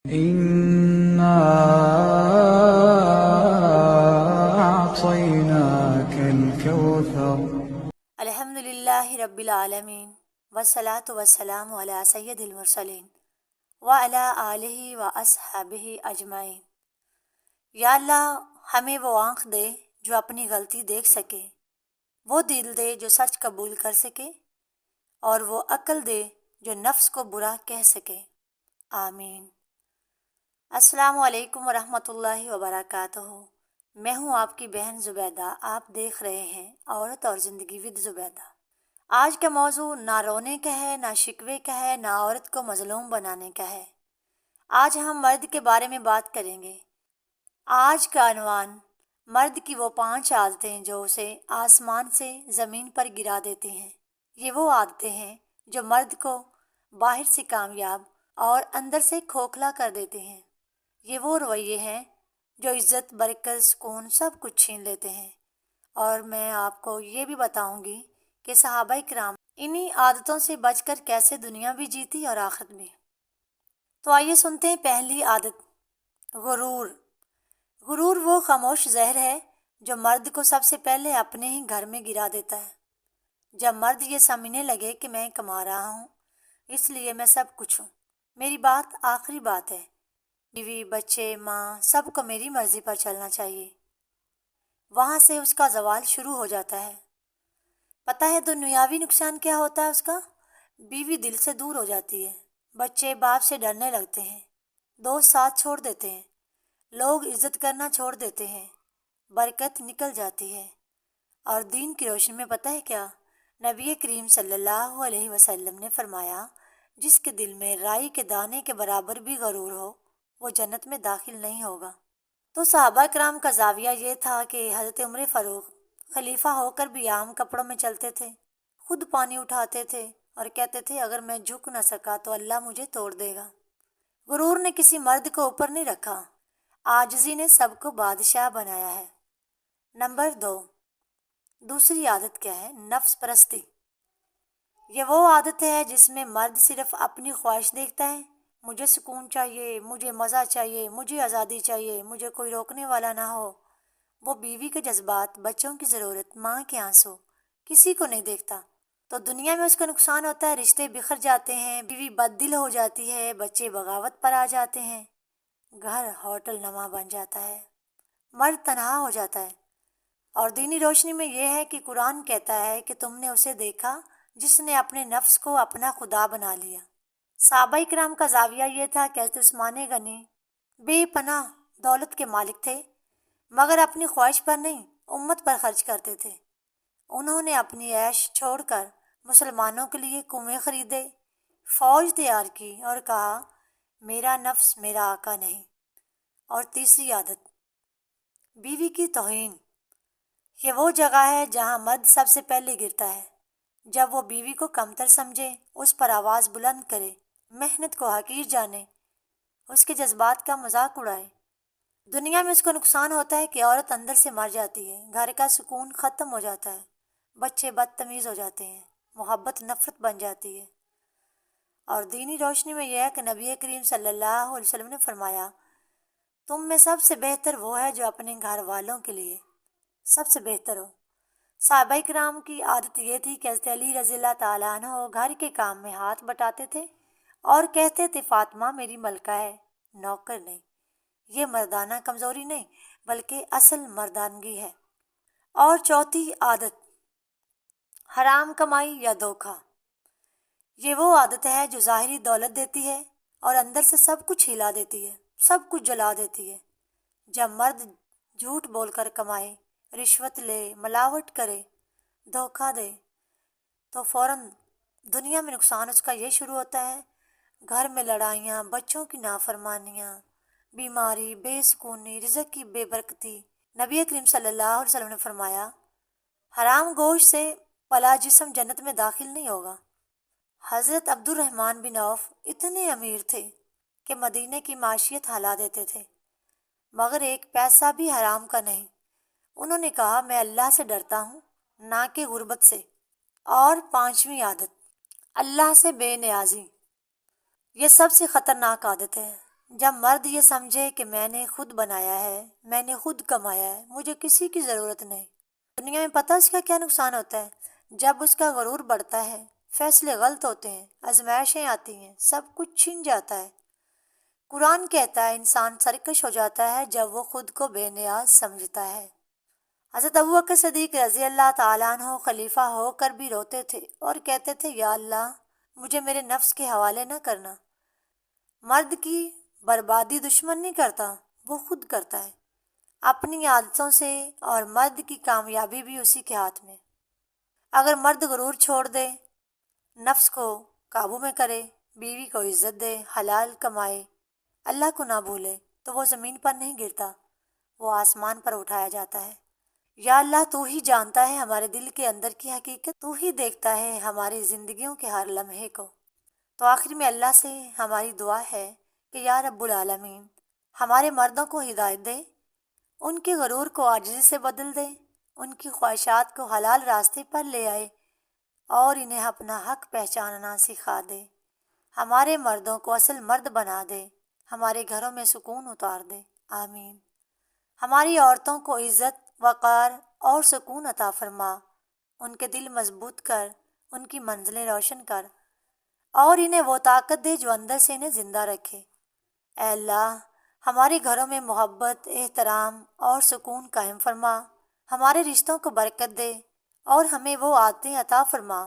إنا أعطيناك الكوثر. الحمد للہ رب العالمین والصلاة والسلام علی سید المرسلین وعلی آلہ واصحابہ اجمعین۔ یا اللہ ہمیں وہ آنکھ دے جو اپنی غلطی دیکھ سکے، وہ دل دے جو سچ قبول کر سکے، اور وہ عقل دے جو نفس کو برا کہہ سکے، آمین۔ السلام علیکم ورحمۃ اللہ وبرکاتہ۔ میں ہوں آپ کی بہن زبیدہ، آپ دیکھ رہے ہیں عورت اور زندگی ود زبیدہ۔ آج کا موضوع نہ رونے کا ہے، نہ شکوے کا ہے، نہ عورت کو مظلوم بنانے کا ہے۔ آج ہم مرد کے بارے میں بات کریں گے۔ آج کا عنوان مرد کی وہ 5 عادتیں جو اسے آسمان سے زمین پر گرا دیتی ہیں۔ یہ وہ عادتیں ہیں جو مرد کو باہر سے کامیاب اور اندر سے کھوکھلا کر دیتی ہیں۔ یہ وہ رویے ہیں جو عزت، برکت، سکون سب کچھ چھین لیتے ہیں۔ اور میں آپ کو یہ بھی بتاؤں گی کہ صحابہ کرام انہی عادتوں سے بچ کر کیسے دنیا بھی جیتی اور آخرت بھی۔ تو آئیے سنتے ہیں پہلی عادت، غرور۔ غرور وہ خاموش زہر ہے جو مرد کو سب سے پہلے اپنے ہی گھر میں گرا دیتا ہے۔ جب مرد یہ سمجھنے لگے کہ میں کما رہا ہوں اس لیے میں سب کچھ ہوں، میری بات آخری بات ہے، بیوی، بچے، ماں سب کو میری مرضی پر چلنا چاہیے، وہاں سے اس کا زوال شروع ہو جاتا ہے۔ پتہ ہے دنیاوی نقصان کیا ہوتا ہے اس کا؟ بیوی دل سے دور ہو جاتی ہے، بچے باپ سے ڈرنے لگتے ہیں، دوست ساتھ چھوڑ دیتے ہیں، لوگ عزت کرنا چھوڑ دیتے ہیں، برکت نکل جاتی ہے۔ اور دین کی روشنی میں پتہ ہے کیا؟ نبی کریم صلی اللہ علیہ وسلم نے فرمایا، جس کے دل میں رائی کے دانے کے برابر بھی غرور ہو وہ جنت میں داخل نہیں ہوگا۔ تو صحابہ کرام کا زاویہ یہ تھا کہ حضرت عمر فاروق خلیفہ ہو کر بھی عام کپڑوں میں چلتے تھے، خود پانی اٹھاتے تھے اور کہتے تھے اگر میں جھک نہ سکا تو اللہ مجھے توڑ دے گا۔ غرور نے کسی مرد کو اوپر نہیں رکھا، عاجزی نے سب کو بادشاہ بنایا ہے۔ نمبر 2، دوسری عادت کیا ہے؟ نفس پرستی۔ یہ وہ عادت ہے جس میں مرد صرف اپنی خواہش دیکھتا ہے، مجھے سکون چاہیے، مجھے مزہ چاہیے، مجھے آزادی چاہیے، مجھے کوئی روکنے والا نہ ہو۔ وہ بیوی کے جذبات، بچوں کی ضرورت، ماں کے آنسو کسی کو نہیں دیکھتا۔ تو دنیا میں اس کا نقصان ہوتا ہے، رشتے بکھر جاتے ہیں، بیوی بد دل ہو جاتی ہے، بچے بغاوت پر آ جاتے ہیں، گھر ہوٹل نما بن جاتا ہے، مرد تنہا ہو جاتا ہے۔ اور دینی روشنی میں یہ ہے کہ قرآن کہتا ہے کہ تم نے اسے دیکھا جس نے اپنے نفس کو اپنا خدا بنا لیا۔ صحابہ کرام کا زاویہ یہ تھا کہ حضرت عثمان غنی بے پناہ دولت کے مالک تھے، مگر اپنی خواہش پر نہیں، امت پر خرچ کرتے تھے۔ انہوں نے اپنی عیش چھوڑ کر مسلمانوں کے لیے کنویں خریدے، فوج تیار کی اور کہا میرا نفس میرا آقا نہیں۔ اور تیسری عادت، بیوی کی توہین۔ یہ وہ جگہ ہے جہاں مرد سب سے پہلے گرتا ہے، جب وہ بیوی کو کمتر سمجھے، اس پر آواز بلند کرے، محنت کو حقیر جانے، اس کے جذبات کا مذاق اڑائے۔ دنیا میں اس کو نقصان ہوتا ہے کہ عورت اندر سے مر جاتی ہے، گھر کا سکون ختم ہو جاتا ہے، بچے بدتمیز ہو جاتے ہیں، محبت نفرت بن جاتی ہے۔ اور دینی روشنی میں یہ ہے کہ نبی کریم صلی اللہ علیہ وسلم نے فرمایا، تم میں سب سے بہتر وہ ہے جو اپنے گھر والوں کے لیے سب سے بہتر ہو۔ صحابہ کرام کی عادت یہ تھی کہ حضرت علی رضی اللہ تعالیٰ عنہ گھر کے کام میں ہاتھ بٹاتے تھے اور کہتے تھے فاطمہ میری ملکہ ہے، نوکر نہیں۔ یہ مردانہ کمزوری نہیں بلکہ اصل مردانگی ہے۔ اور چوتھی عادت، حرام کمائی یا دھوکہ۔ یہ وہ عادت ہے جو ظاہری دولت دیتی ہے اور اندر سے سب کچھ ہلا دیتی ہے، سب کچھ جلا دیتی ہے۔ جب مرد جھوٹ بول کر کمائے، رشوت لے، ملاوٹ کرے، دھوکہ دے، تو فوراً دنیا میں نقصان اس کا یہ شروع ہوتا ہے، گھر میں لڑائیاں، بچوں کی نافرمانیاں، بیماری، بے سکونی، رزق کی بے برکتی۔ نبی کریم صلی اللہ علیہ وسلم نے فرمایا، حرام گوشت سے پلا جسم جنت میں داخل نہیں ہوگا۔ حضرت عبد الرحمن بن عوف اتنے امیر تھے کہ مدینے کی معیشت ہلا دیتے تھے، مگر ایک پیسہ بھی حرام کا نہیں۔ انہوں نے کہا میں اللہ سے ڈرتا ہوں، نہ کہ غربت سے۔ اور پانچویں عادت، اللہ سے بے نیازی۔ یہ سب سے خطرناک عادت ہے۔ جب مرد یہ سمجھے کہ میں نے خود بنایا ہے، میں نے خود کمایا ہے، مجھے کسی کی ضرورت نہیں، دنیا میں پتہ اس کا کیا نقصان ہوتا ہے؟ جب اس کا غرور بڑھتا ہے، فیصلے غلط ہوتے ہیں، آزمائشیں آتی ہیں، سب کچھ چھن جاتا ہے۔ قرآن کہتا ہے انسان سرکش ہو جاتا ہے جب وہ خود کو بے نیاز سمجھتا ہے۔ حضرت ابوبکر صدیق رضی اللہ تعالیٰ عنہ خلیفہ ہو کر بھی روتے تھے اور کہتے تھے یا اللہ مجھے میرے نفس کے حوالے نہ کرنا۔ مرد کی بربادی دشمن نہیں کرتا، وہ خود کرتا ہے اپنی عادتوں سے، اور مرد کی کامیابی بھی اسی کے ہاتھ میں۔ اگر مرد غرور چھوڑ دے، نفس کو قابو میں کرے، بیوی کو عزت دے، حلال کمائے، اللہ کو نہ بھولے، تو وہ زمین پر نہیں گرتا، وہ آسمان پر اٹھایا جاتا ہے۔ یا اللہ تو ہی جانتا ہے ہمارے دل کے اندر کی حقیقت، تو ہی دیکھتا ہے ہماری زندگیوں کے ہر لمحے کو۔ تو آخر میں اللہ سے ہماری دعا ہے کہ یا رب العالمین ہمارے مردوں کو ہدایت دے، ان کے غرور کو عاجزی سے بدل دے، ان کی خواہشات کو حلال راستے پر لے آئے اور انہیں اپنا حق پہچاننا سکھا دے، ہمارے مردوں کو اصل مرد بنا دے، ہمارے گھروں میں سکون اتار دے، آمین۔ ہماری عورتوں کو عزت، وقار اور سکون عطا فرما، ان کے دل مضبوط کر، ان کی منزلیں روشن کر، اور انہیں وہ طاقت دے جو اندر سے انہیں زندہ رکھے۔ اے اللہ ہمارے گھروں میں محبت، احترام اور سکون قائم فرما، ہمارے رشتوں کو برکت دے، اور ہمیں وہ عادتیں عطا فرما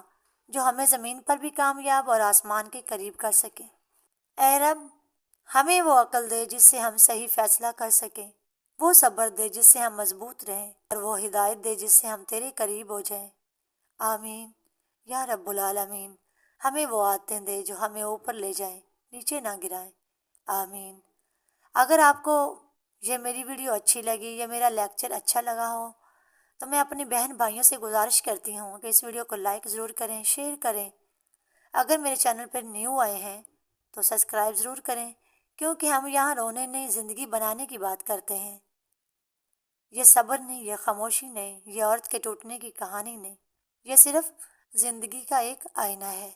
جو ہمیں زمین پر بھی کامیاب اور آسمان کے قریب کر سکے۔ اے رب ہمیں وہ عقل دے جس سے ہم صحیح فیصلہ کر سکیں، وہ صبر دے جس سے ہم مضبوط رہیں، اور وہ ہدایت دے جس سے ہم تیرے قریب ہو جائیں، آمین یا رب العالمین۔ ہمیں وہ عادتیں دے جو ہمیں اوپر لے جائیں، نیچے نہ گرائیں، آمین۔ اگر آپ کو یہ میری ویڈیو اچھی لگی یا میرا لیکچر اچھا لگا ہو تو میں اپنے بہن بھائیوں سے گزارش کرتی ہوں کہ اس ویڈیو کو لائک ضرور کریں، شیئر کریں۔ اگر میرے چینل پر نیو آئے ہیں تو سبسکرائب ضرور کریں، کیونکہ ہم یہاں رونے نہیں زندگی بنانے کی بات کرتے ہیں۔ یہ صبر نہیں، یہ خاموشی نہیں، یہ عورت کے ٹوٹنے کی کہانی نہیں، یہ صرف زندگی کا ایک آئینہ ہے۔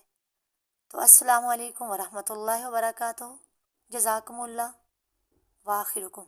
تو السلام علیکم ورحمۃ اللہ وبرکاتہ، جزاکم اللہ، وآخرکم۔